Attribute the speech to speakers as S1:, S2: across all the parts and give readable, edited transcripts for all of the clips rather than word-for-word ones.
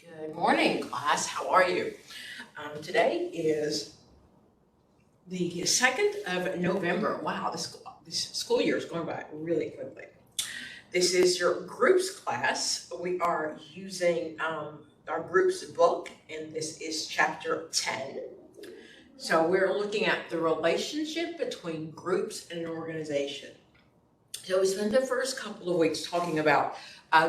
S1: Good morning, class. How are you? Today is the 2nd of November. Wow, this school year is going by really quickly. This is your groups class. We are using our groups book, and this is chapter 10. So we're looking at the relationship between groups and an organization. So we spent the first couple of weeks talking about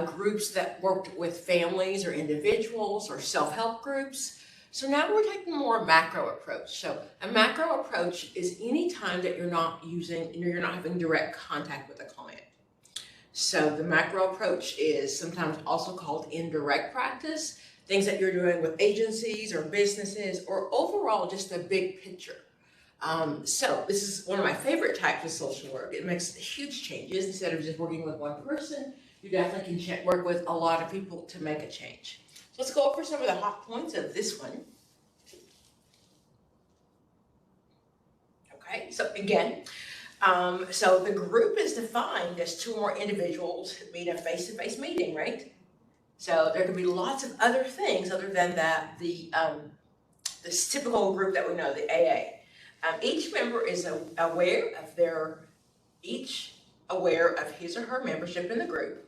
S1: groups that worked with families or individuals or self-help groups. So now we're taking a more macro approach. So a macro approach is any time that you're not having direct contact with a client. So the macro approach is sometimes also called indirect practice, things that you're doing with agencies or businesses or overall just a big picture. So this is one of my favorite types of social work. It makes huge changes. Instead of just working with one person, you definitely can work with a lot of people to make a change. So let's go over some of the hot points of this one. Okay, so again, so the group is defined as two or more individuals who meet a face-to-face meeting, right? So there could be lots of other things other than that, this typical group that we know, the AA. Each member is aware of his or her membership in the group,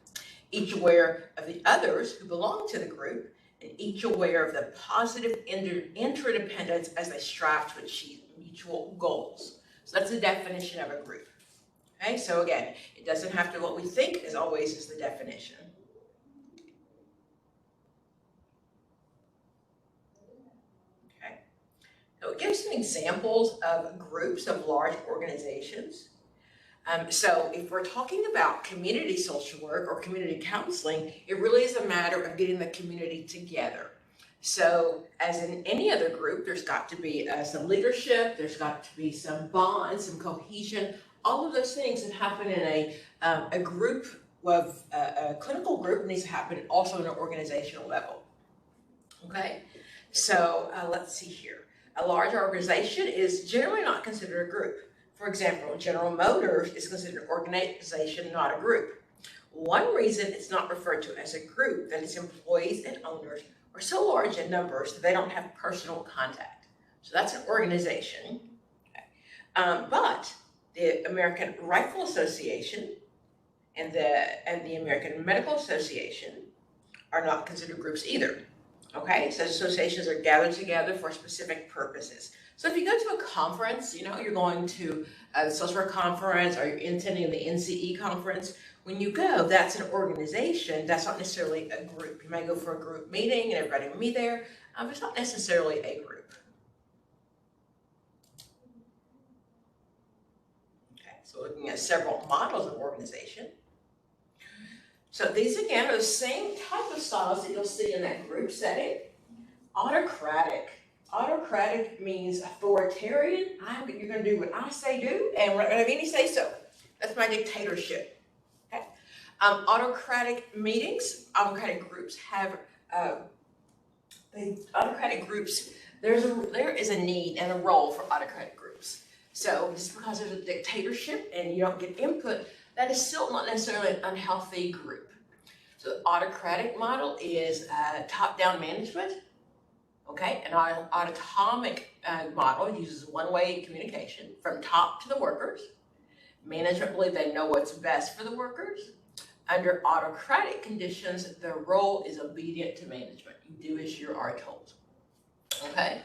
S1: each aware of the others who belong to the group, and each aware of the positive interdependence as they strive to achieve mutual goals. So that's the definition of a group. Okay, so again, it doesn't have to, what we think as always is the definition. Okay, so it gives some examples of groups of large organizations. So if we're talking about community social work or community counseling, it really is a matter of getting the community together. So as in any other group, there's got to be some leadership, there's got to be some bond, some cohesion, all of those things that happen in a group of a clinical group needs to happen also in an organizational level. Okay, so let's see here. A large organization is generally not considered a group. For example, General Motors is considered an organization, not a group. One reason it's not referred to as a group that its employees and owners are so large in numbers that they don't have personal contact. So that's an organization. Okay. But the American Rifle Association and the American Medical Association are not considered groups either. Okay, so associations are gathered together for specific purposes. So if you go to a conference, you're going to the social work conference or you're attending the NCE conference, when you go, that's an organization. That's not necessarily a group. You might go for a group meeting and everybody will meet there. It's not necessarily a group. Okay, so looking at several models of organization. So these again are the same type of styles that you'll see in that group setting. Autocratic. Autocratic means authoritarian. You're going to do what I say do, and we're not going to have any say so. That's my dictatorship. Okay. Autocratic meetings, autocratic groups have autocratic groups. There is a need and a role for autocratic groups. So just because there's a dictatorship and you don't get input, that is still not necessarily an unhealthy group. So the autocratic model is top-down management. Okay, an autonomic model uses one-way communication from top to the workers. Management believe they know what's best for the workers. Under autocratic conditions, the role is obedient to management. You do as you are told. Okay,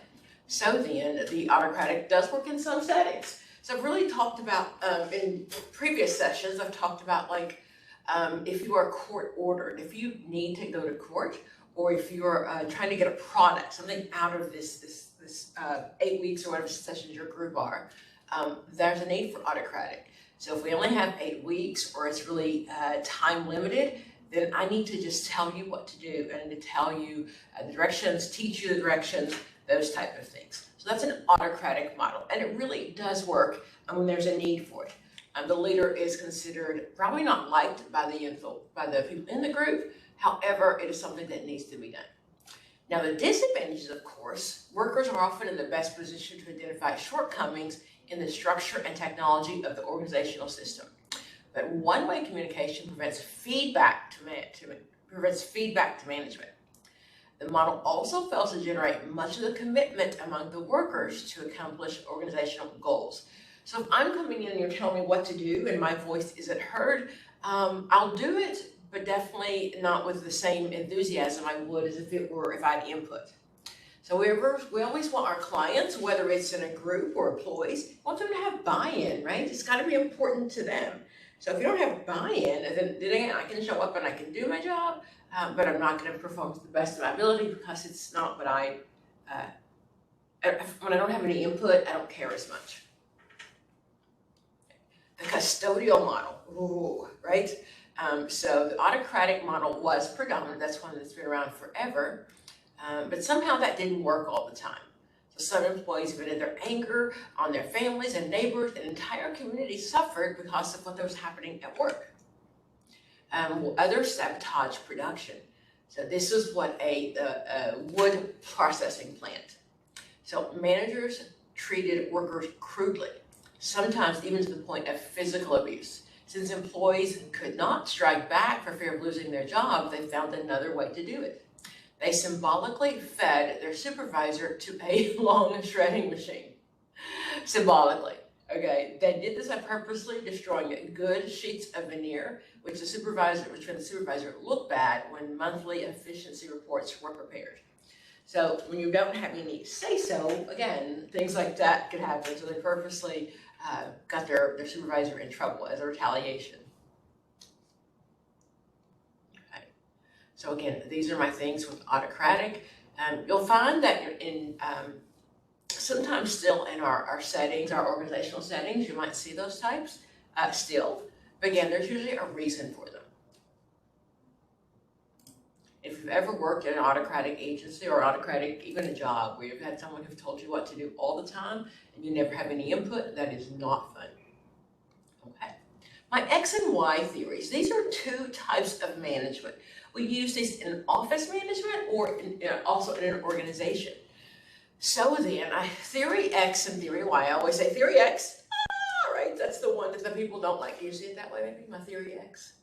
S1: so then the autocratic does work in some settings. So I've really talked about, in previous sessions, I've talked about if you are court ordered, if you need to go to court, or if you're trying to get a product, something out of this 8 weeks or whatever sessions your group are, there's a need for autocratic. So if we only have 8 weeks or it's really time limited, then I need to just tell you what to do. I need to tell you the directions, teach you the directions, those type of things. So that's an autocratic model, and it really does work when there's a need for it. The leader is considered probably not liked by the people in the group. However, it is something that needs to be done. Now, the disadvantages, of course, workers are often in the best position to identify shortcomings in the structure and technology of the organizational system. But one-way communication prevents feedback to management. The model also fails to generate much of the commitment among the workers to accomplish organizational goals. So if I'm coming in and you're telling me what to do and my voice isn't heard, I'll do it, but definitely not with the same enthusiasm I would as if I had input. So we always want our clients, whether it's in a group or employees, want them to have buy-in, right? It's got to be important to them. So if you don't have buy-in, then again, I can show up and I can do my job, but I'm not going to perform to the best of my ability because it's not what when I don't have any input, I don't care as much. The custodial model, ooh, right? So the autocratic model was predominant. That's one that's been around forever. But somehow that didn't work all the time. So some employees vented their anger on their families and neighbors, and entire communities suffered because of what was happening at work. Others sabotaged production. So this is what a wood processing plant. So managers treated workers crudely, sometimes even to the point of physical abuse. Since employees could not strike back for fear of losing their job, they found another way to do it. They symbolically fed their supervisor to a long shredding machine. Symbolically, okay? They did this by purposely destroying good sheets of veneer, which made the supervisor look bad when monthly efficiency reports were prepared. So when you don't have any say-so, again, things like that could happen. So they purposely got their supervisor in trouble as a retaliation. So again, these are my things with autocratic. You'll find that sometimes still in our settings, our organizational settings, you might see those types still. But again, there's usually a reason for them. If you've ever worked in an autocratic agency or autocratic, even a job where you've had someone who's told you what to do all the time and you never have any input, that is not fun. Okay. My X and Y theories. These are two types of management. We use these in office management or also in an organization. So then, theory X and theory Y. I always say theory X, right? That's the one that the people don't like. Do you see it that way, maybe? My theory X?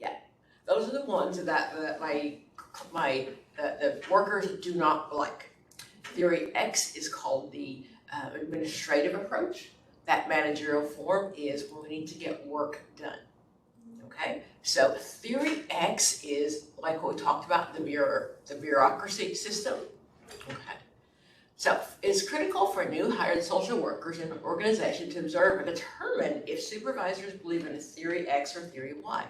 S1: Yeah. Those are the ones that the workers do not like. Theory X is called the administrative approach. That managerial form is when we need to get work done. Okay, so theory X is like what we talked about, the bureaucracy system. Okay, so it's critical for new hired social workers in an organization to observe and determine if supervisors believe in a theory X or theory Y.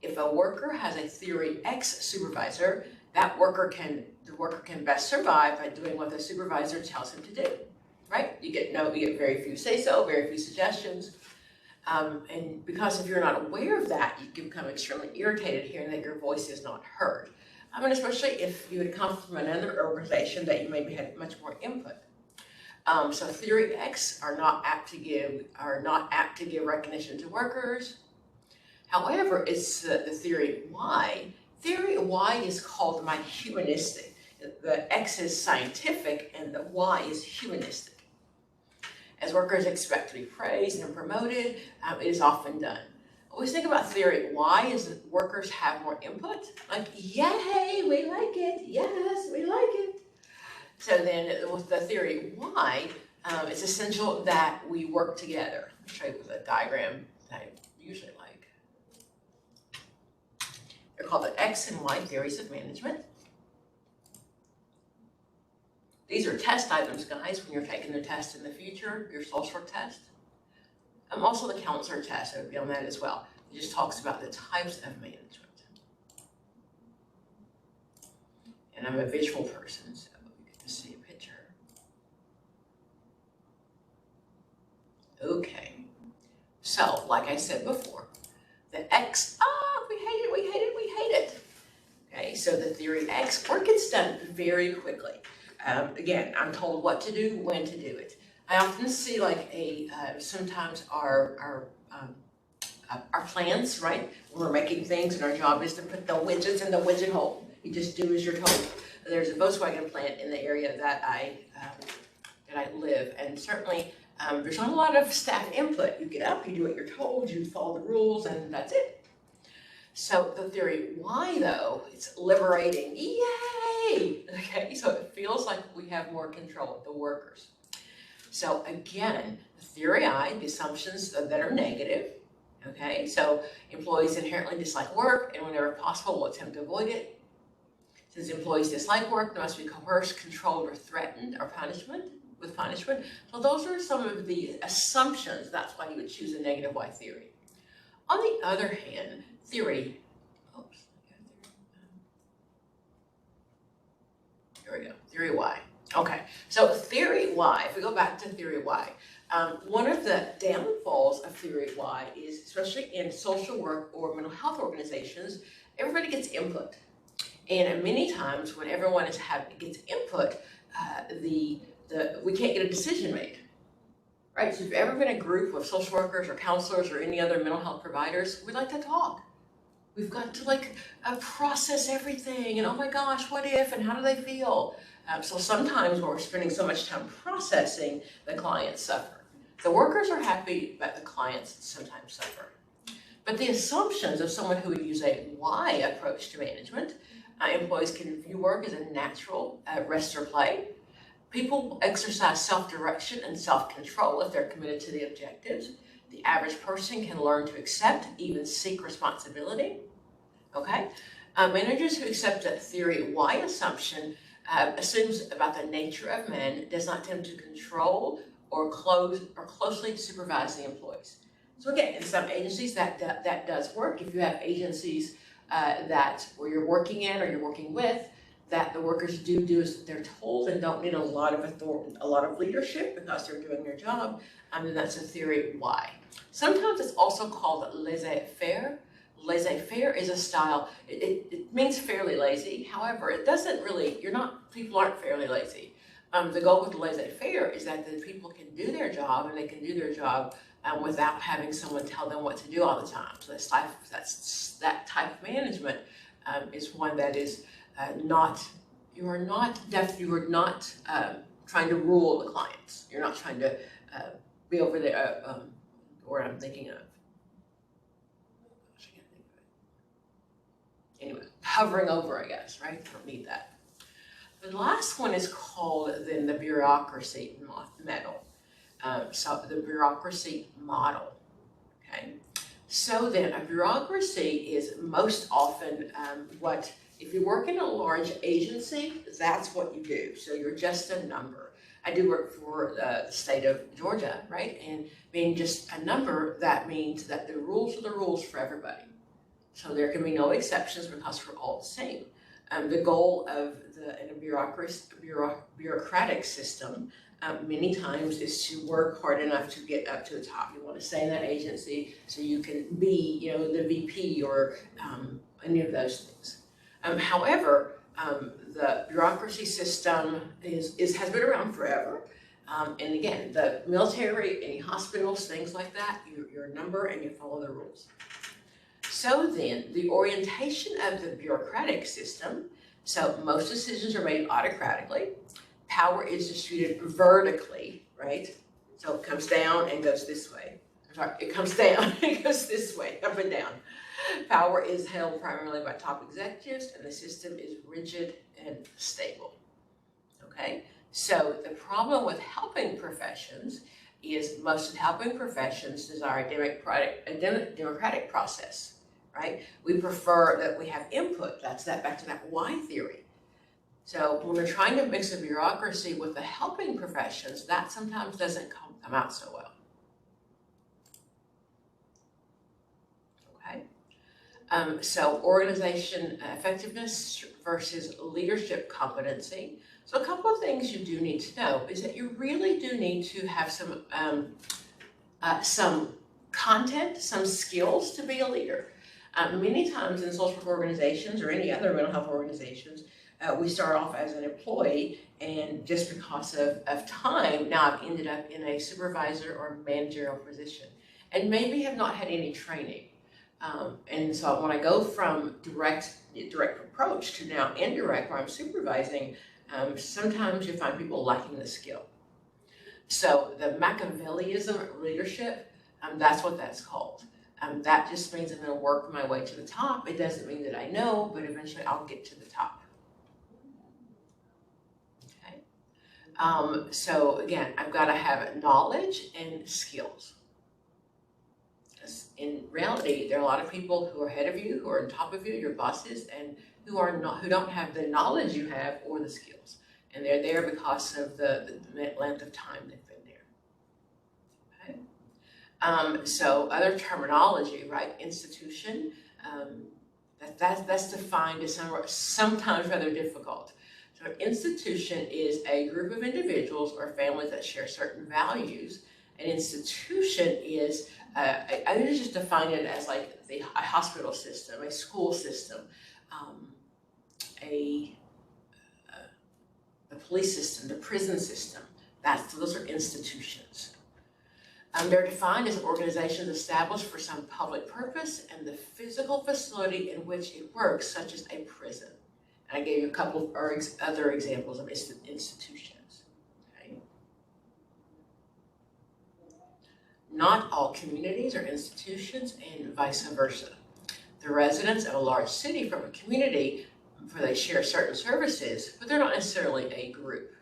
S1: If a worker has a theory X supervisor, the worker can best survive by doing what the supervisor tells him to do. Right? You get very few say-so, very few suggestions. And because if you're not aware of that, you can become extremely irritated hearing that your voice is not heard. I mean, especially if you had come from another organization that you maybe had much more input. So theory X are not apt to give recognition to workers. However, it's the theory Y. Theory Y is called my humanistic. The X is scientific and the Y is humanistic. As workers expect to be praised and promoted, it is often done. Always think about theory Y is that workers have more input. Like, yay, we like it. Yes, we like it. So then with the theory Y, it's essential that we work together. I'll show you with a diagram that I usually like. They're called the X and Y theories of management. These are test items, guys, when you're taking the test in the future, your social work test. Also the counselor test, I would be on that as well. It just talks about the types of management. And I'm a visual person, so you get to see a picture. Okay, so like I said before, the X, we hate it, we hate it, we hate it. Okay, so the theory X, work gets done very quickly. Again, I'm told what to do, when to do it. I often see like sometimes our plans, right? When we're making things and our job is to put the widgets in the widget hole. You just do as you're told. There's a Volkswagen plant in the area that I live, and certainly there's not a lot of staff input. You get up, you do what you're told, you follow the rules, and that's it. So the theory why, though, it's liberating. Yay! Okay, so it feels like we have more control of the workers. So again, the theory I, the assumptions that are negative. Okay, so employees inherently dislike work and whenever possible will attempt to avoid it. Since employees dislike work, they must be coerced, controlled, or threatened or with punishment. So those are some of the assumptions. That's why you would choose a negative Y theory. On the other hand, theory, here we go, theory Y. Okay, so theory Y, if we go back to theory Y, one of the downfalls of theory Y is, especially in social work or mental health organizations, everybody gets input. And many times when everyone gets input, we can't get a decision made. Right, so if you've ever been in a group of social workers or counselors or any other mental health providers, we like to talk. We've got to process everything and oh my gosh, what if and how do they feel? So sometimes when we're spending so much time processing, the clients suffer. The workers are happy, but the clients sometimes suffer. But the assumptions of someone who would use a Y approach to management, employees can view work as a natural rest or play. People exercise self-direction and self-control if they're committed to the objectives. The average person can learn to accept, even seek responsibility. Okay? Managers who accept a theory Y assumption assumes about the nature of men, does not tend to control or closely supervise the employees. So again, in some agencies that does work. If you have agencies where you're working in or you're working with, that the workers do as they're told and don't need a lot of authority, a lot of leadership because they're doing their job, then that's a theory Y. Sometimes it's also called laissez-faire. Laissez-faire is a style, it means fairly lazy. However, it doesn't really, people aren't fairly lazy. The goal with laissez-faire is that the people can do their job and they can do their job without having someone tell them what to do all the time. So that type of management is one that is you are not trying to rule the clients. You're not trying to be over there, or I'm thinking of. Gosh, I can't think of it. Anyway, hovering over, I guess, right? You don't need that. The last one is called then the bureaucracy model. So the bureaucracy model, okay? So then a bureaucracy is most often if you work in a large agency, that's what you do. So you're just a number. I do work for the state of Georgia, right? And being just a number, that means that the rules are the rules for everybody. So there can be no exceptions because we're all the same. The goal in a bureaucratic system many times is to work hard enough to get up to the top. You want to stay in that agency so you can be, the VP or any of those things. However, the bureaucracy system has been around forever. And again, the military, any hospitals, things like that, you're a number and you follow the rules. So then, the orientation of the bureaucratic system, so most decisions are made autocratically. Power is distributed vertically, right? So it comes down and goes this way. I'm sorry, it comes down and goes this way, up and down. Power is held primarily by top executives and the system is rigid and stable, okay? So the problem with helping professions is most of the helping professions desire a democratic process, right? We prefer that we have input. That's back to that Y theory. So when we're trying to mix a bureaucracy with the helping professions, that sometimes doesn't come out so well. Okay. So organization effectiveness versus leadership competency. So a couple of things you do need to know is that you really do need to have some content, some skills to be a leader. Many times in social work organizations or any other mental health organizations, we start off as an employee, and just because of time, now I've ended up in a supervisor or managerial position, and maybe have not had any training. And so when I go from direct approach to now indirect, where I'm supervising, sometimes you find people lacking the skill. So the Machiavellianism leadership, that's what that's called. That just means I'm going to work my way to the top. It doesn't mean that I know, but eventually I'll get to the top. Okay. So again, I've got to have knowledge and skills. In reality, there are a lot of people who are ahead of you, who are on top of you, your bosses, and who don't have the knowledge you have or the skills. And they're there because of the length of time they've been there. Okay. So other terminology, right? Institution, that's defined as sometimes rather difficult. So an institution is a group of individuals or families that share certain values. An institution is, I would just define it as like a hospital system, a school system, the police system, the prison system. Those are institutions. They're defined as organizations established for some public purpose and the physical facility in which it works, such as a prison. And I gave you a couple of other examples of institutions. Okay. Not all communities are institutions, and vice versa. The residents of a large city from a community, where they share certain services, but they're not necessarily a group.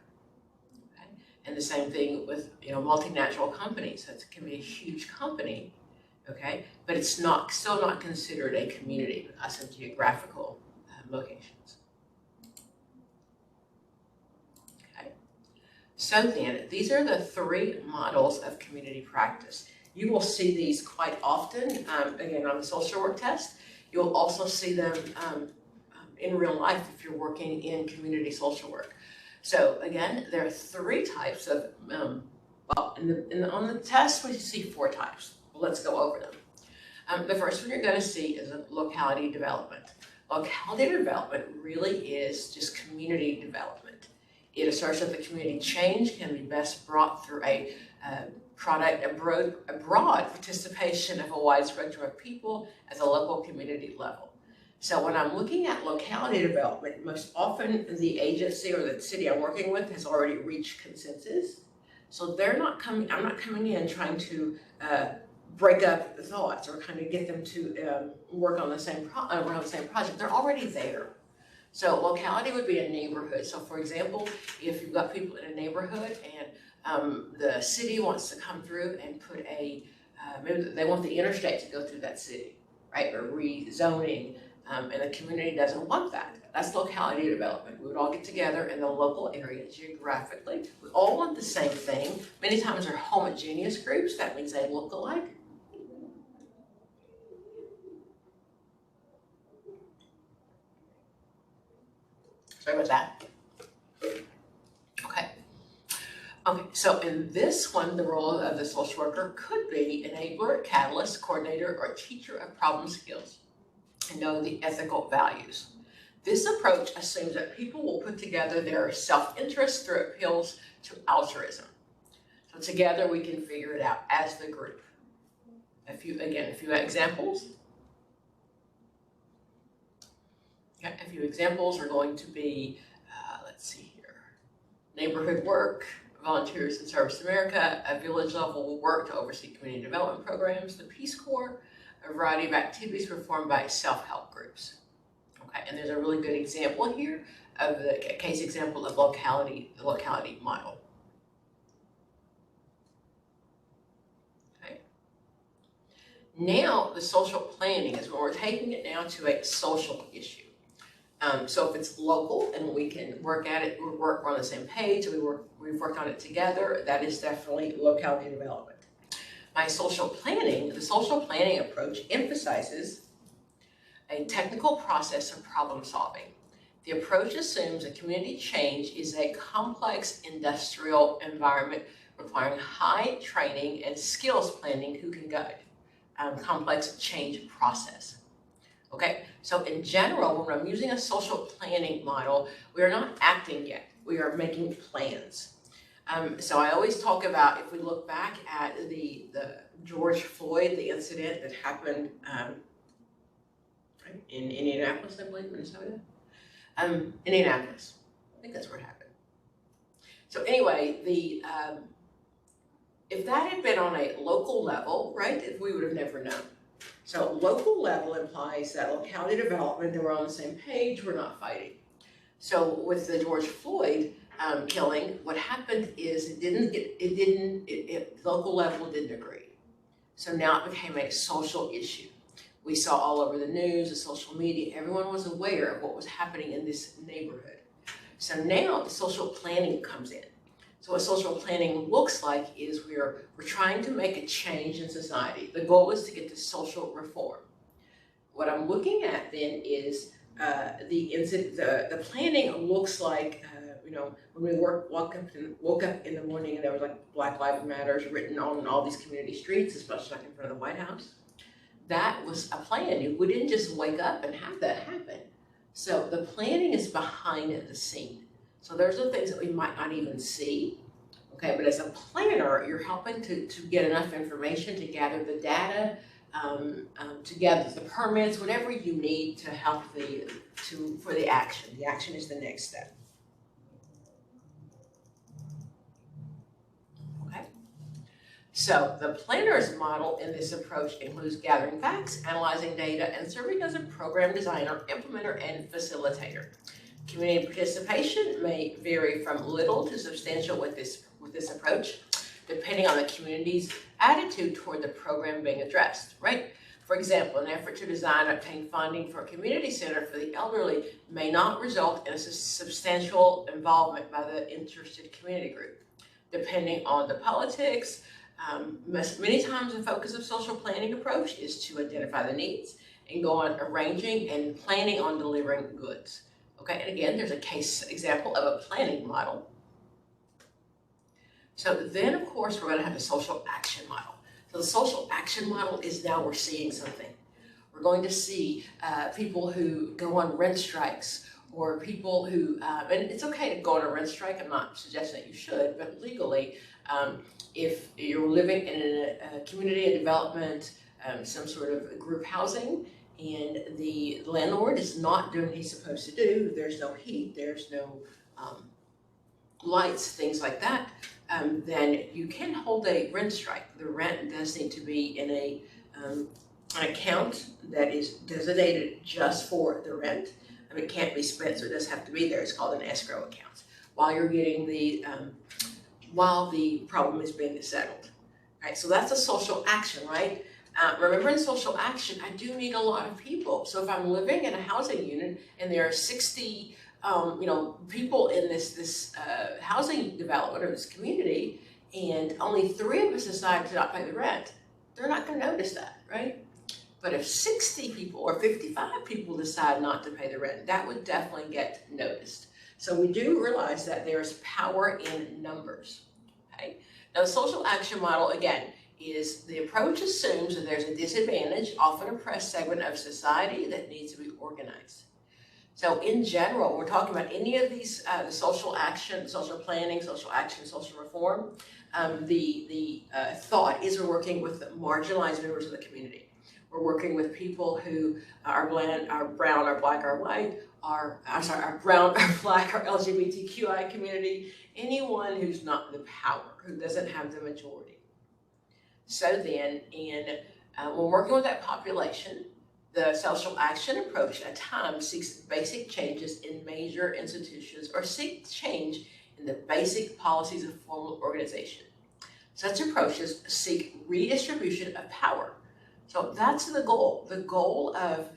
S1: Okay? And the same thing with multinational companies. That can be a huge company, okay, but it's still not considered a community because of geographical locations. Okay. So then, these are the 3 models of community practice. You will see these quite often, again, on the social work test. You'll also see them in real life if you're working in community social work. So again, there are 3 types of, on the test we see 4 types. Well, let's go over them. The first one you're going to see is locality development. Locality development really is just community development. It asserts that the community change can be best brought through a broad participation of a wide spectrum of people at the local community level. So when I'm looking at locality development, most often the agency or the city I'm working with has already reached consensus. So I'm not coming in trying to break up the thoughts or kind of get them to work on the same around the same project. They're already there. So locality would be a neighborhood. So for example, if you've got people in a neighborhood and the city wants to come through and put maybe they want the interstate to go through that city, right? Or rezoning. And the community doesn't want that. That's locality development. We would all get together in the local area geographically. We all want the same thing. Many times they're homogeneous groups. That means they look alike. Sorry about that. Okay. Okay, so in this one, the role of the social worker could be enabler, catalyst, coordinator, or teacher of problem skills. And know the ethical values. This approach assumes that people will put together their self-interest through appeals to altruism. So together we can figure it out as the group. A few examples. Okay, a few examples are going to be, let's see here, neighborhood work, Volunteers in Service America, a village level work to oversee community development programs, the Peace Corps, a variety of activities performed by self-help groups. Okay, and there's a really good example here of the case example of the locality model. Okay. Now the social planning is when we're taking it now to a social issue. So if it's local and we can work at it, we're on the same page, we've worked on it together, that is definitely locality development. The social planning approach emphasizes a technical process of problem solving. The approach assumes that community change is a complex industrial environment requiring high training and skills planning who can guide complex change process. Okay, so in general, when I'm using a social planning model, we are not acting yet, we are making plans. So I always talk about, if we look back at the George Floyd, the incident that happened in Indianapolis, I believe, Minnesota. Indianapolis, I think that's where it happened. So anyway, if that had been on a local level, right, we would have never known. So local level implies that locality development, that we're on the same page, we're not fighting. So with the George Floyd killing, what happened is local level didn't agree. So now it became a social issue. We saw all over the news, the social media, everyone was aware of what was happening in this neighborhood. So now the social planning comes in. So what social planning looks like is we're trying to make a change in society. The goal is to get to social reform. What I'm looking at then is the planning looks like, when we woke up in the morning and there was like Black Lives Matter written on all these community streets, especially like in front of the White House. That was a plan. We didn't just wake up and have that happen. So the planning is behind the scene. So there's the things that we might not even see. Okay, but as a planner, you're helping to get enough information to gather the data, to gather the permits, whatever you need to help for the action. The action is the next step. Okay. So the planner's model in this approach includes gathering facts, analyzing data, and serving as a program designer, implementer, and facilitator. Community participation may vary from little to substantial with this approach, depending on the community's attitude toward the program being addressed, right? For example, an effort to design and obtain funding for a community center for the elderly may not result in a substantial involvement by the interested community group. Depending on the politics, many times the focus of social planning approach is to identify the needs and go on arranging and planning on delivering goods. Okay, and again, there's a case example of a planning model. So then, of course, we're going to have the social action model. So the social action model is now we're seeing something. We're going to see people who go on rent strikes, or people who, and it's okay to go on a rent strike, I'm not suggesting that you should, but legally, if you're living in a community and development, some sort of group housing, and the landlord is not doing what he's supposed to do, there's no heat, there's no lights, things like that, then you can hold a rent strike. The rent does need to be in an account that is designated just for the rent. It can't be spent, so it does have to be there. It's called an escrow account while you're getting while the problem is being settled. Right, so that's a social action, right? Remember, in social action, I do need a lot of people. So if I'm living in a housing unit and there are 60 people in this housing development or this community, and only 3 of us decide to not pay the rent, they're not going to notice that, right? But if 60 people or 55 people decide not to pay the rent, that would definitely get noticed. So we do realize that there's power in numbers, okay? Now the social action model, again, is the approach assumes that there's a disadvantaged, often oppressed segment of society that needs to be organized. So in general, we're talking about any of these, the social action, social planning, social action, social reform, the thought is we're working with marginalized members of the community. We're working with people who are brown, are black, are white, are brown, are black, are LGBTQI community, anyone who's not the power, who doesn't have the majority. So then, when working with that population, the social action approach at times seeks basic changes in major institutions or seeks change in the basic policies of formal organization. Such approaches seek redistribution of power. So that's the goal. The goal of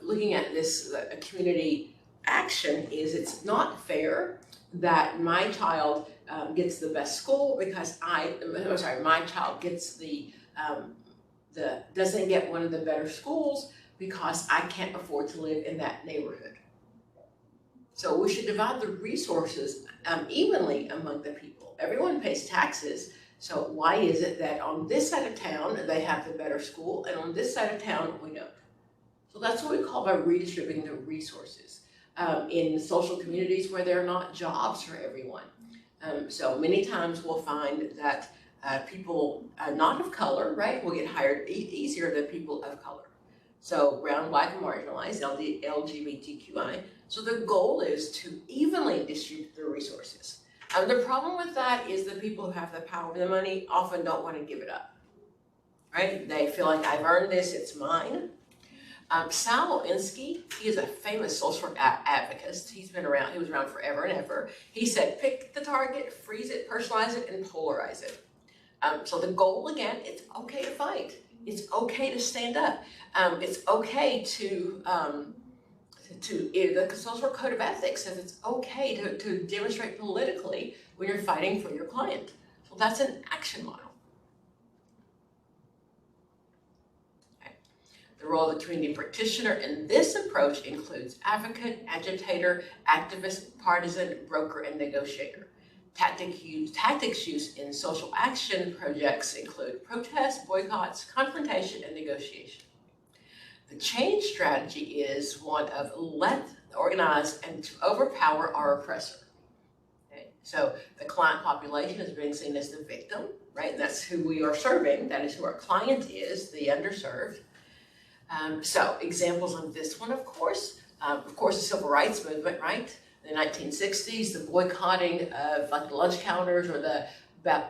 S1: looking at this community action is it's not fair that my child gets the best school because my child gets doesn't get one of the better schools because I can't afford to live in that neighborhood. So we should divide the resources evenly among the people. Everyone pays taxes. So why is it that on this side of town, they have the better school, and on this side of town, we don't? So that's what we call by redistributing the resources in social communities where there are not jobs for everyone. So many times we'll find that people not of color, right, will get hired easier than people of color. So brown, black, and marginalized, LGBTQI. So the goal is to evenly distribute the resources. The problem with that is the people who have the power and the money often don't want to give it up. right? They feel like I've earned this, it's mine. Sal Alinsky, he is a famous social work advocate. He was around forever and ever. He said, pick the target, freeze it, personalize it, and polarize it. So the goal, again, it's okay to fight. It's okay to stand up. It's okay to the social work code of ethics says it's okay to demonstrate politically when you're fighting for your client. So that's an action model. The role of the community practitioner in this approach includes advocate, agitator, activist, partisan, broker, and negotiator. Tactics used in social action projects include protest, boycotts, confrontation, and negotiation. The change strategy is one of let organize and to overpower our oppressor. Okay? So the client population is being seen as the victim, right? That's who we are serving. That is who our client is, the underserved. So examples of this one, of course, the civil rights movement, right? In the 1960s, the boycotting of like the lunch counters or the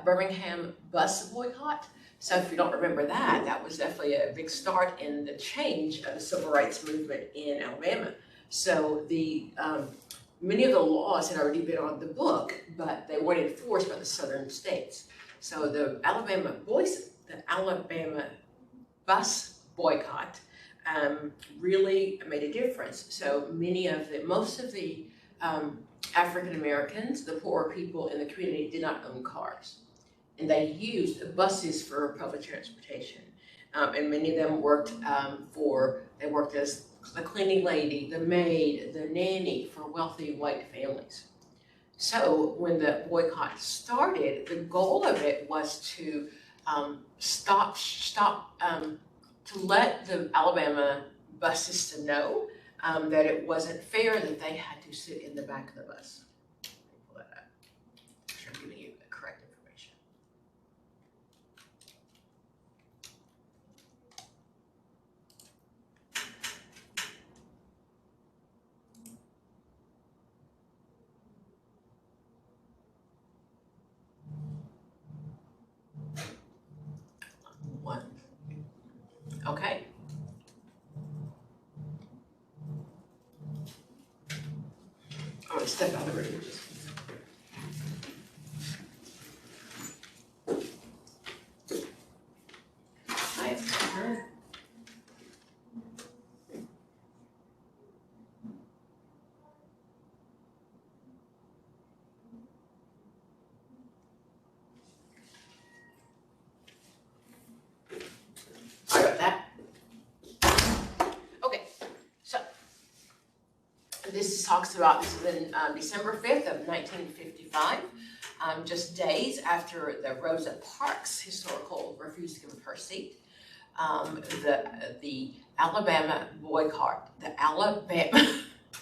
S1: Birmingham bus boycott. So if you don't remember that, that was definitely a big start in the change of the civil rights movement in Alabama. So the many of the laws had already been on the book, but they weren't enforced by the southern states. So the Alabama bus boycott really made a difference. So most of the African Americans, the poorer people in the community, did not own cars. And they used buses for public transportation. And many of them worked as the cleaning lady, the maid, the nanny for wealthy white families. So when the boycott started, the goal of it was to to let the Alabama bus system know that it wasn't fair that they had to sit in the back of the bus. Pull that up. I'm sure I'm giving you correct information. Okay. I'm going to step out of the room. Sorry about that. Okay, so this is in December 5th of 1955, just days after the Rosa Parks historical refused to give up her seat. The Alabama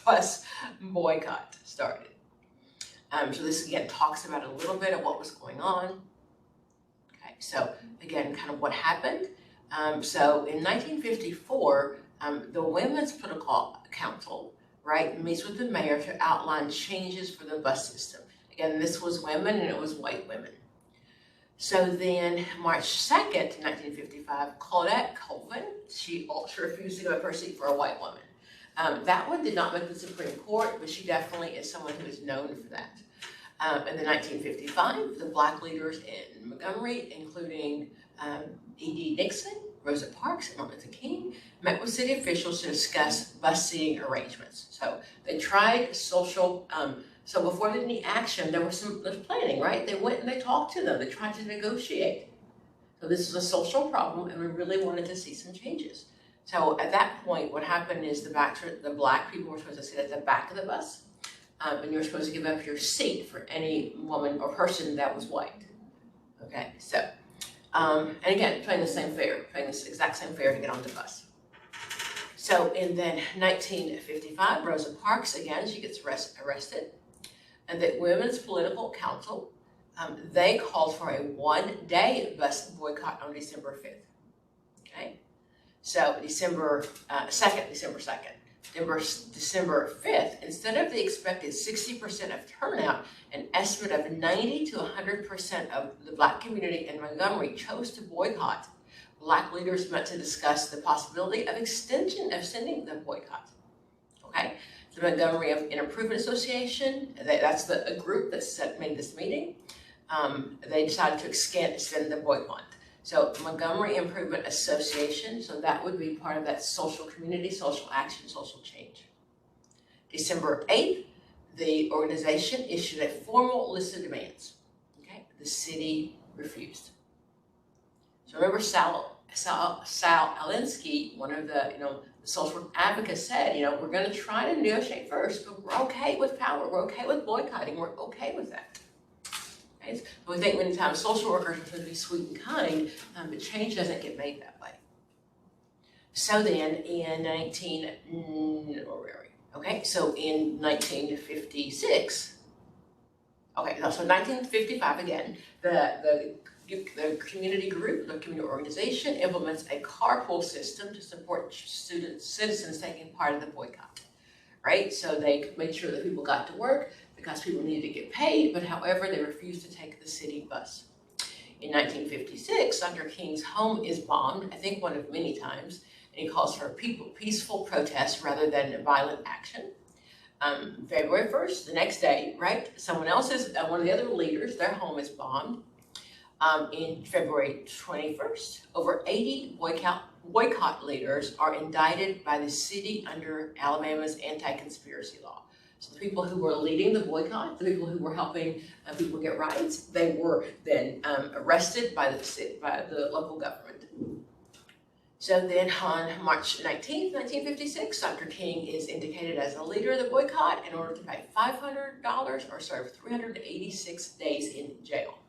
S1: bus boycott started. So this again talks about a little bit of what was going on. Okay, so again, kind of what happened. So in 1954, the Women's Political Council, right, meets with the mayor to outline changes for the bus system. Again, this was women and it was white women. So then March 2nd, 1955, Claudette Colvin, she refused to give up her seat for a white woman. That one did not make the Supreme Court, but she definitely is someone who is known for that. In the 1955, the black leaders in Montgomery, including E.D. Nixon, Rosa Parks, and Martin Luther King, met with city officials to discuss bus seating arrangements. So they tried social, so before they did any action, there was planning, right? They went and they talked to them, they tried to negotiate. So this is a social problem and we really wanted to see some changes. So at that point, what happened is the black people were supposed to sit at the back of the bus, and you were supposed to give up your seat for any woman or person that was white. Okay, so, and again, paying this exact same fare to get on the bus. So in then 1955, Rosa Parks, again, she gets arrested. And the Women's Political Council, they called for a one-day bus boycott on December 5th. Okay, so December 2nd. December 5th, instead of the expected 60% of turnout, an estimate of 90 to 100% of the black community in Montgomery chose to boycott, Black leaders met to discuss the possibility of extension of sending the boycott. Okay, the Montgomery Improvement Association, that's a group that made this meeting. They decided to extend the boycott. So Montgomery Improvement Association, so that would be part of that social community, social action, social change. December 8th, the organization issued a formal list of demands. Okay, the city refused. So remember Sal Alinsky, one of the social advocates, said, we're going to try to negotiate first, but we're okay with power, we're okay with boycotting, we're okay with that. Okay? So we think many times social workers are supposed to be sweet and kind, but change doesn't get made that way. So then in 1956, okay, so 1955 again, the community group, the community organization implements a carpool system to support citizens taking part in the boycott, right? So they made sure that people got to work because people needed to get paid, but however, they refused to take the city bus. In 1956, Dr. King's home is bombed, I think one of many times, and he calls for peaceful protest rather than violent action. February 1st, the next day, right? Someone else's, one of the other leaders, their home is bombed. In February 21st, over 80 boycott leaders are indicted by the city under Alabama's anti-conspiracy law. So the people who were leading the boycott, the people who were helping people get rights, they were then arrested by the local government. So then on March 19th, 1956, Dr. King is indicated as a leader of the boycott in order to pay $500 or serve 386 days in jail.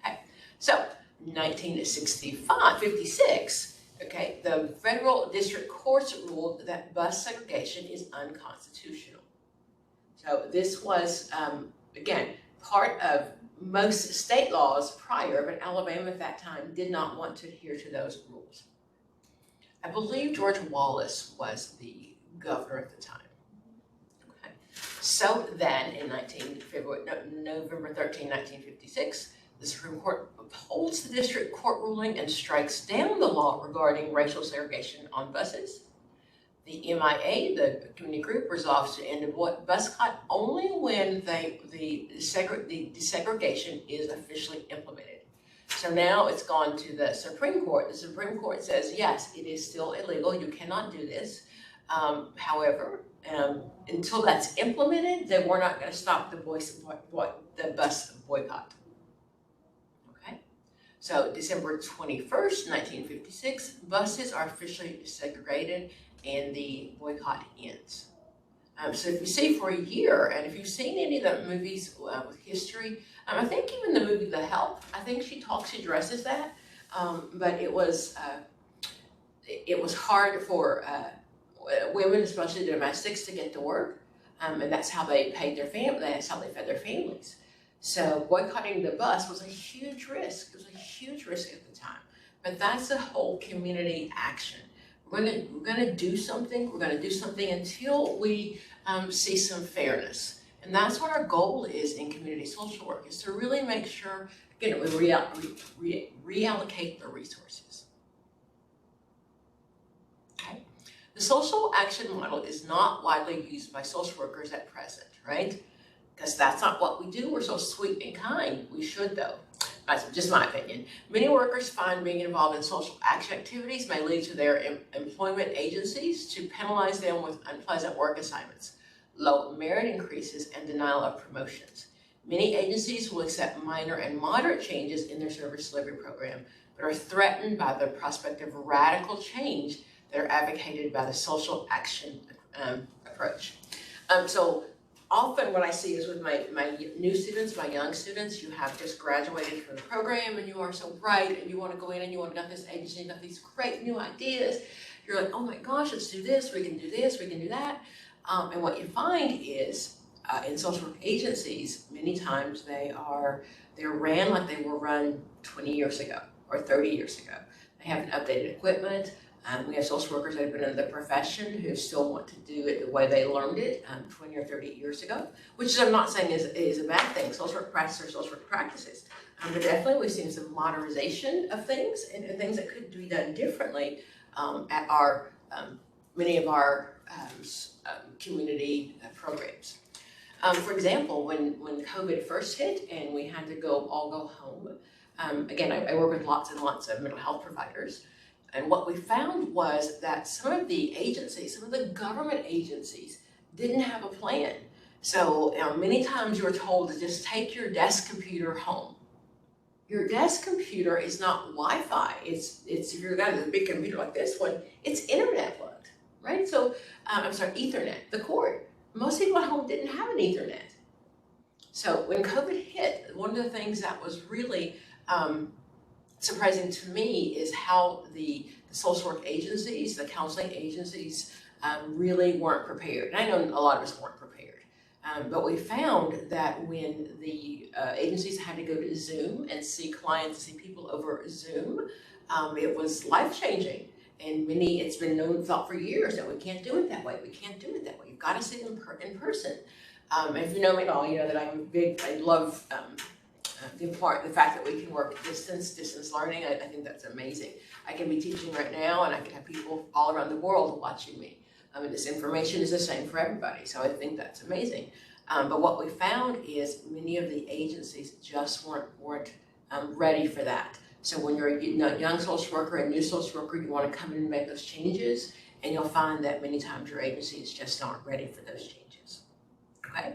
S1: Okay, so 1956, okay, the federal district courts ruled that bus segregation is unconstitutional. So this was, again, part of most state laws prior, but Alabama at that time did not want to adhere to those rules. I believe George Wallace was the governor at the time. Okay. So then in November 13, 1956, the Supreme Court upholds the district court ruling and strikes down the law regarding racial segregation on buses. The MIA, the community group, resolves to end a buscot only when the desegregation is officially implemented. So now it's gone to the Supreme Court. The Supreme Court says, yes, it is still illegal. You cannot do this. However, until that's implemented, then we're not going to stop the bus boycott. Okay. So December 21st, 1956, buses are officially desegregated and the boycott ends. So if you see for a year, and if you've seen any of the movies with history, I think even the movie The Help, I think she addresses that, but it was hard for women, especially domestics, to get to work, and that's how they paid their family. That's how they fed their families. So boycotting the bus was a huge risk. It was a huge risk at the time, but that's a whole community action. We're gonna do something. We're gonna do something until we see some fairness, and that's what our goal is in community social work: is to really make sure, again, we reallocate the resources. Okay, the social action model is not widely used by social workers at present, right? Because that's not what we do. We're so sweet and kind. We should, though. That's just my opinion. Many workers find being involved in social action activities may lead to their employment agencies to penalize them with unpleasant work assignments, low merit increases, and denial of promotions. Many agencies will accept minor and moderate changes in their service delivery program, but are threatened by the prospect of radical change that are advocated by the social action approach. So often what I see is with my new students, my young students, you have just graduated from the program and you are so bright and you want to go in and you want to get this agency, you got these great new ideas. You're like, oh my gosh, let's do this, we can do this, we can do that. And what you find is in social work agencies, many times they're ran like they were run 20 years ago or 30 years ago. They haven't updated equipment. We have social workers that have been in the profession who still want to do it the way they learned it 20 or 30 years ago, which I'm not saying is a bad thing. Social work practices are social work practices. But definitely we've seen some modernization of things and things that could be done differently at our many of our community programs. For example, when COVID first hit and we had to all go home, again, I work with lots and lots of mental health providers. And what we found was that some of the agencies, some of the government agencies didn't have a plan. So many times you were told to just take your desk computer home. Your desk computer is not Wi-Fi. It's if you've got a big computer like this one, it's internet plugged, right? So, Ethernet, the cord. Most people at home didn't have an Ethernet. So when COVID hit, one of the things that was really surprising to me is how the social work agencies, the counseling agencies really weren't prepared. And I know a lot of us weren't prepared. But we found that when the agencies had to go to Zoom and see clients, see people over Zoom, it was life-changing. And it's been thought for years that we can't do it that way. We can't do it that way. You've got to see them in person. If you know me at all, you know that I love the fact that we can work distance learning. I think that's amazing. I can be teaching right now and I can have people all around the world watching me. This information is the same for everybody, so I think that's amazing. But what we found is many of the agencies just weren't ready for that. So when you're a young social worker, a new social worker, you want to come in and make those changes, and you'll find that many times your agencies just aren't ready for those changes. Okay?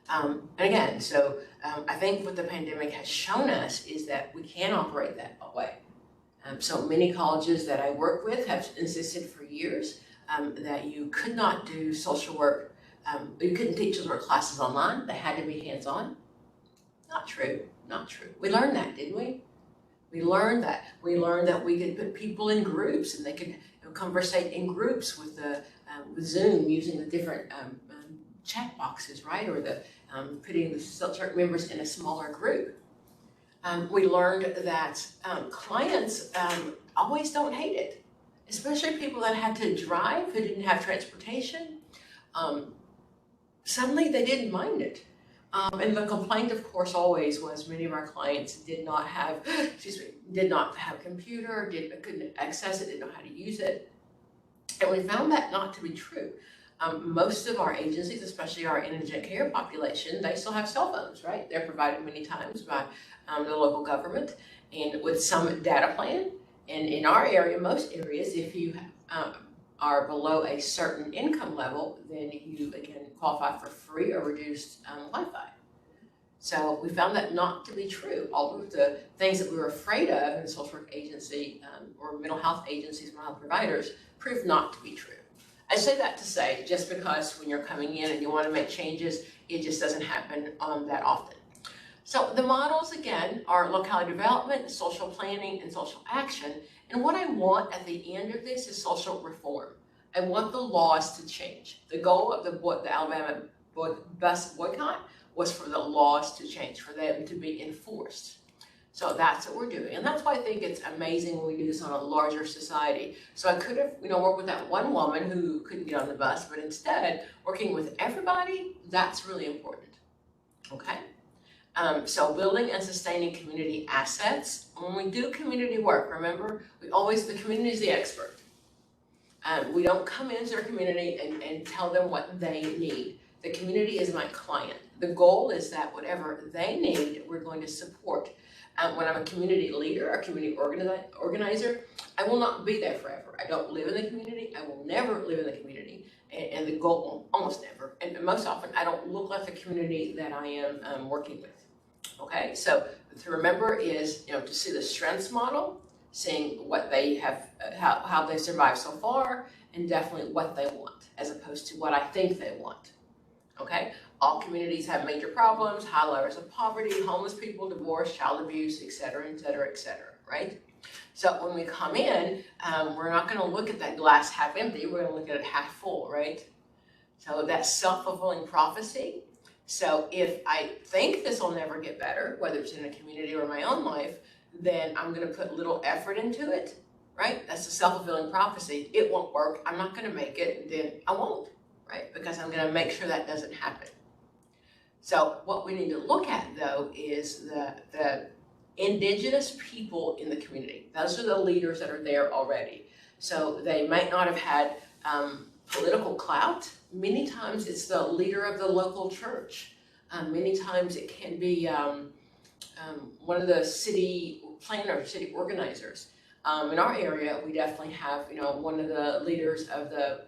S1: And again, so I think what the pandemic has shown us is that we can operate that way. So many colleges that I work with have insisted for years that you could not do social work, you couldn't teach social work classes online, they had to be hands-on. Not true, not true. We learned that, didn't we? We learned that. We learned that we could put people in groups and they could conversate in groups with Zoom using the different chat boxes, right? Or putting the certain members in a smaller group. We learned that clients always don't hate it, especially people that had to drive, who didn't have transportation. Suddenly they didn't mind it. And the complaint, of course, always was many of our clients did not have a computer, couldn't access it, didn't know how to use it. And we found that not to be true. Most of our agencies, especially our indigent care population, they still have cell phones, right? They're provided many times by the local government and with some data plan. And in our area, most areas, if you are below a certain income level, then you, again, qualify for free or reduced Wi-Fi. So we found that not to be true. All of the things that we were afraid of in the social work agency or mental health agencies, mental health providers, proved not to be true. I say that to say, just because when you're coming in and you want to make changes, it just doesn't happen that often. So the models, again, are locality development, social planning, and social action. And what I want at the end of this is social reform. I want the laws to change. The goal of the Alabama bus boycott was for the laws to change, for them to be enforced. So that's what we're doing. And that's why I think it's amazing when we do this on a larger society. So I could have, worked with that one woman who couldn't get on the bus, but instead working with everybody, that's really important, okay? So building and sustaining community assets. When we do community work, remember, the community is the expert. We don't come into our community and tell them what they need. The community is my client. The goal is that whatever they need, we're going to support. When I'm a community leader, a community organizer, I will not be there forever. I don't live in the community. I will never live in the community. And the goal, almost never, and most often, I don't look like the community that I am working with. Okay, so to remember is, to see the strengths model, seeing what they have, how they survived so far, and definitely what they want, as opposed to what I think they want. Okay, all communities have major problems, high levels of poverty, homeless people, divorce, child abuse, et cetera, right? So when we come in, we're not going to look at that glass half empty, we're going to look at it half full, right? So that's self-fulfilling prophecy. So if I think this will never get better, whether it's in a community or my own life, then I'm going to put little effort into it, right? That's a self-fulfilling prophecy. It won't work. I'm not going to make it. And then I won't, right? Because I'm going to make sure that doesn't happen. So what we need to look at, though, is the indigenous people in the community. Those are the leaders that are there already. So they might not have had political clout. Many times it's the leader of the local church. Many times it can be one of the city planners, city organizers. In our area, we definitely have, one of the leaders of the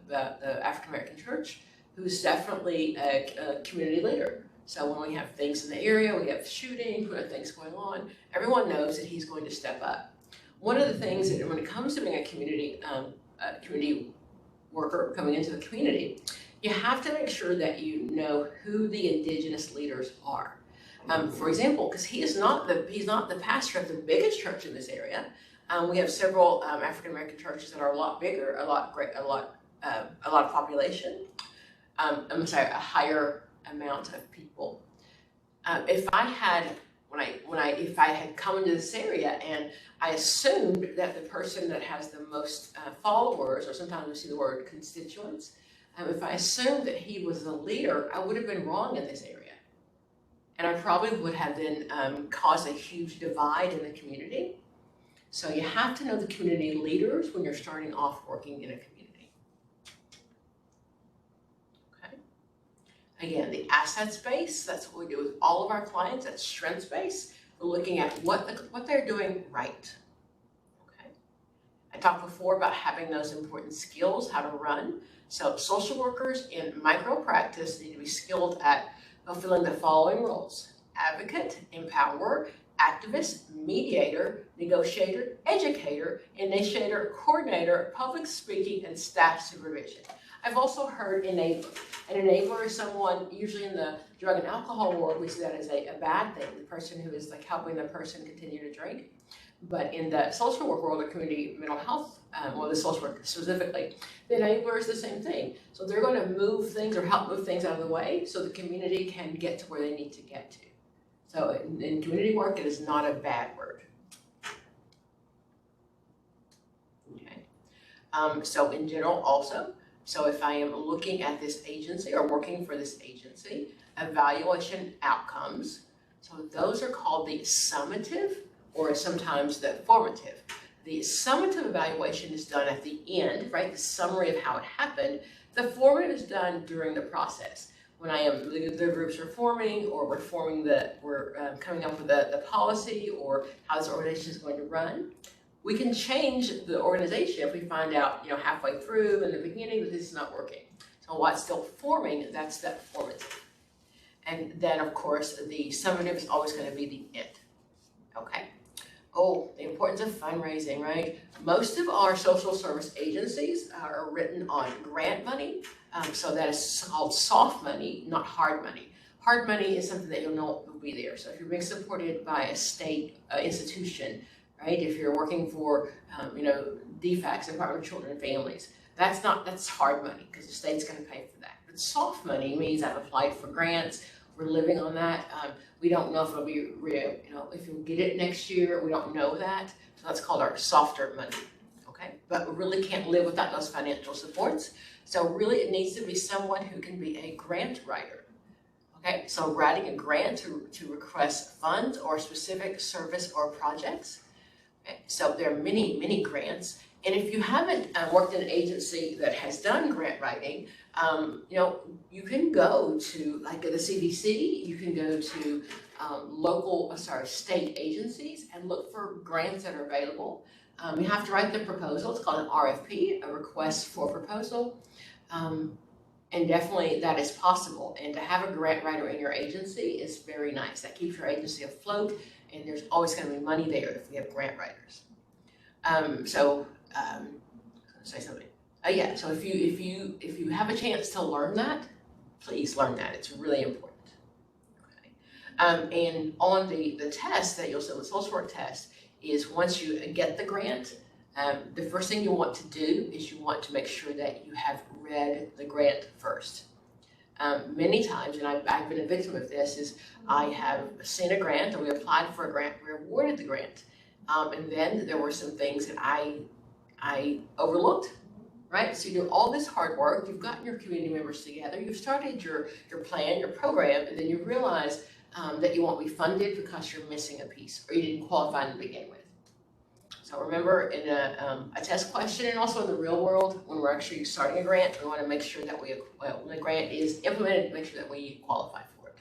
S1: African American church who's definitely a community leader. So when we have things in the area, we have shootings, we have things going on, everyone knows that he's going to step up. One of the things that when it comes to being a community worker coming into the community, you have to make sure that you know who the indigenous leaders are. For example, because he's not the pastor of the biggest church in this area. We have several African American churches that are a lot bigger, a lot of population. A higher amount of people. If I had come into this area and I assumed that the person that has the most followers, or sometimes we see the word constituents, if I assumed that he was the leader, I would have been wrong in this area. And I probably would have then caused a huge divide in the community. So you have to know the community leaders when you're starting off working in a community. Okay. Again, the assets base, that's what we do with all of our clients, that's strengths base. We're looking at what they're doing right. Okay. I talked before about having those important skills, how to run. So social workers in micro practice need to be skilled at fulfilling the following roles: advocate, empower, activist, mediator, negotiator, educator, initiator, coordinator, public speaking, and staff supervision. I've also heard enabler. An enabler is someone, usually in the drug and alcohol world, we see that as a bad thing, the person who is like helping the person continue to drink. But in the social work world, or community mental health, the social work specifically, the enabler is the same thing. So they're going to move things or help move things out of the way so the community can get to where they need to get to. So in community work, it is not a bad word. Okay. So in general also, so if I am looking at this agency or working for this agency, evaluation outcomes, so those are called the summative or sometimes the formative. The summative evaluation is done at the end, right? The summary of how it happened. The formative is done during the process. When the groups are forming, or we're coming up with the policy or how this organization is going to run. We can change the organization if we find out, halfway through in the beginning that this is not working. So while it's still forming, that's that formative. And then of course, the summative is always going to be the end. Okay. Oh, the importance of fundraising, right? Most of our social service agencies are written on grant money. So that is called soft money, not hard money. Hard money is something that you'll know will be there. So if you're being supported by a state institution, right? If you're working for, DFACS, Department of Children and Families, that's hard money because the state's going to pay for that. But soft money means I've applied for grants. We're living on that. We don't know if it'll be real, if you'll get it next year. We don't know that. So that's called our softer money. Okay, but we really can't live without those financial supports. So really it needs to be someone who can be a grant writer. Okay, so writing a grant to request funds or specific service or projects. Okay, so there are many, many grants. And if you haven't worked in an agency that has done grant writing, you can go to like the CDC, you can go to state agencies and look for grants that are available. You have to write the proposal. It's called an RFP, a request for proposal. And definitely that is possible. And to have a grant writer in your agency is very nice. That keeps your agency afloat, and there's always going to be money there if we have grant writers. I was going to say something. So if you have a chance to learn that, please learn that. It's really important. Okay. And on the test that you'll see, the social work test, is once you get the grant, the first thing you want to do is you want to make sure that you have read the grant first. Many times, and I've been a victim of this, is I have seen a grant, or we applied for a grant, we awarded the grant, and then there were some things that I I overlooked, right? So you do all this hard work, you've gotten your community members together, you've started your plan, your program, and then you realize that you won't be funded because you're missing a piece or you didn't qualify to begin with. So remember, in a test question and also in the real world, when we're actually starting a grant, we want to make sure that when the grant is implemented, make sure that we qualify for it.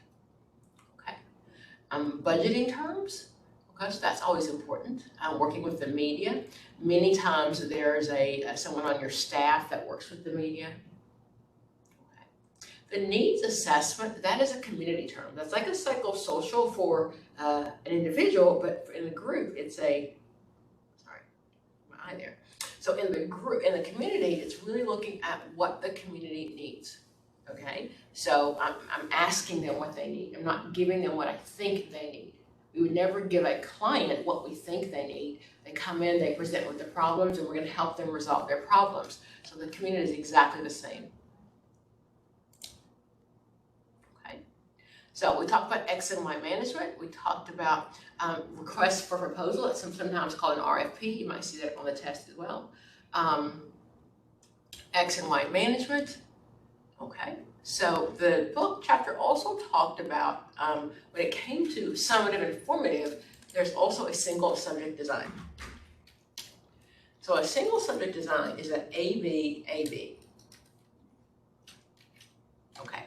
S1: Okay. Budgeting terms, because that's always important. Working with the media. Many times there's someone on your staff that works with the media. The needs assessment, that is a community term. That's like a psychosocial for an individual, but in a group, it's a, sorry, my eye there. So in the group, in the community, it's really looking at what the community needs, okay? So I'm asking them what they need. I'm not giving them what I think they need. We would never give a client what we think they need. They come in, they present with the problems, and we're gonna help them resolve their problems. So the community is exactly the same. So we talked about X and Y management. We talked about requests for proposal. It's sometimes called an RFP. You might see that on the test as well. X and Y management. Okay. So the book chapter also talked about when it came to summative and formative, there's also a single subject design. So a single subject design is an A-B, A-B. Okay.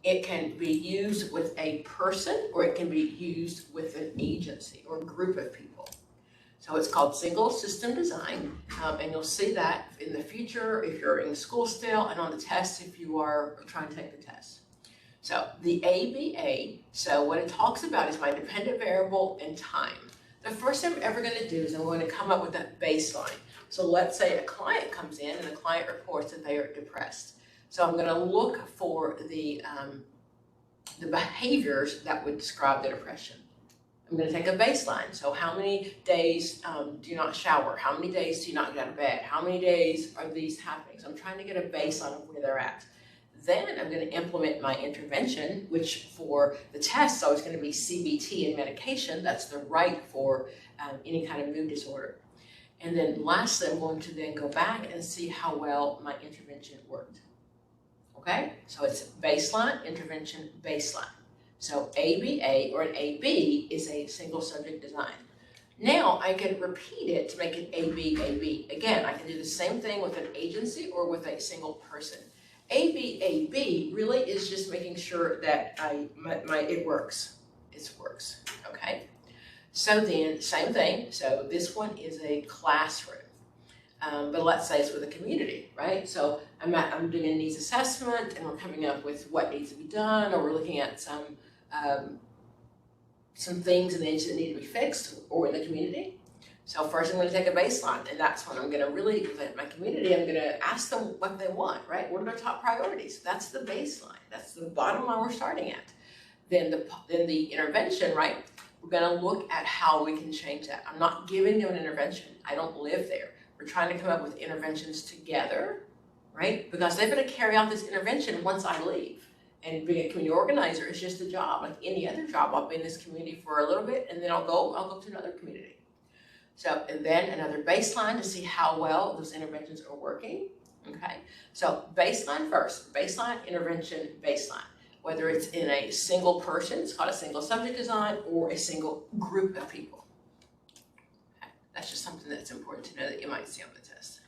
S1: It can be used with a person or it can be used with an agency or a group of people. So it's called single system design, and you'll see that in the future if you're in school still and on the test if you are trying to take the test. So the ABA, so what it talks about is my dependent variable and time. The first thing I'm ever going to do is I'm going to come up with that baseline. So let's say a client comes in and the client reports that they are depressed. So I'm going to look for the behaviors that would describe the depression. I'm going to take a baseline. So how many days do you not shower? How many days do you not get out of bed? How many days are these happening? So I'm trying to get a baseline of where they're at. Then I'm going to implement my intervention, which for the test is always going to be CBT and medication. That's the right for any kind of mood disorder. And then lastly, I'm going to then go back and see how well my intervention worked. Okay, so it's baseline, intervention, baseline. So ABA or an AB is a single subject design. Now I can repeat it to make it AB, AB. Again, I can do the same thing with an agency or with a single person. AB, AB really is just making sure that it works. It works, okay? So then, same thing. So this one is a classroom. But let's say it's with a community, right? So I'm doing a needs assessment and we're coming up with what needs to be done, or we're looking at some things in the engine that need to be fixed or in the community. So first I'm going to take a baseline, and that's when I'm going to really, with my community, I'm going to ask them what they want, right? What are their top priorities? That's the baseline. That's the bottom line we're starting at. Then the intervention, right? We're going to look at how we can change that. I'm not giving them an intervention. I don't live there. We're trying to come up with interventions together, right? Because they're going to carry out this intervention once I leave. And being a community organizer is just a job, like any other job. I'll be in this community for a little bit, and then I'll go to another community. So, and then another baseline to see how well those interventions are working. Okay, so baseline first, baseline, intervention, baseline. Whether it's in a single person, it's called a single subject design, or a single group of people. That's just something that's important to know that you might see on the test.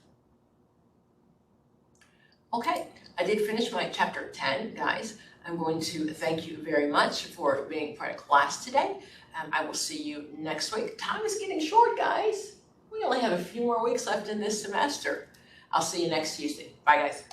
S1: Okay, I did finish my chapter 10, guys. I'm going to thank you very much for being part of class today. I will see you next week. Time is getting short, guys. We only have a few more weeks left in this semester. I'll see you next Tuesday. Bye, guys.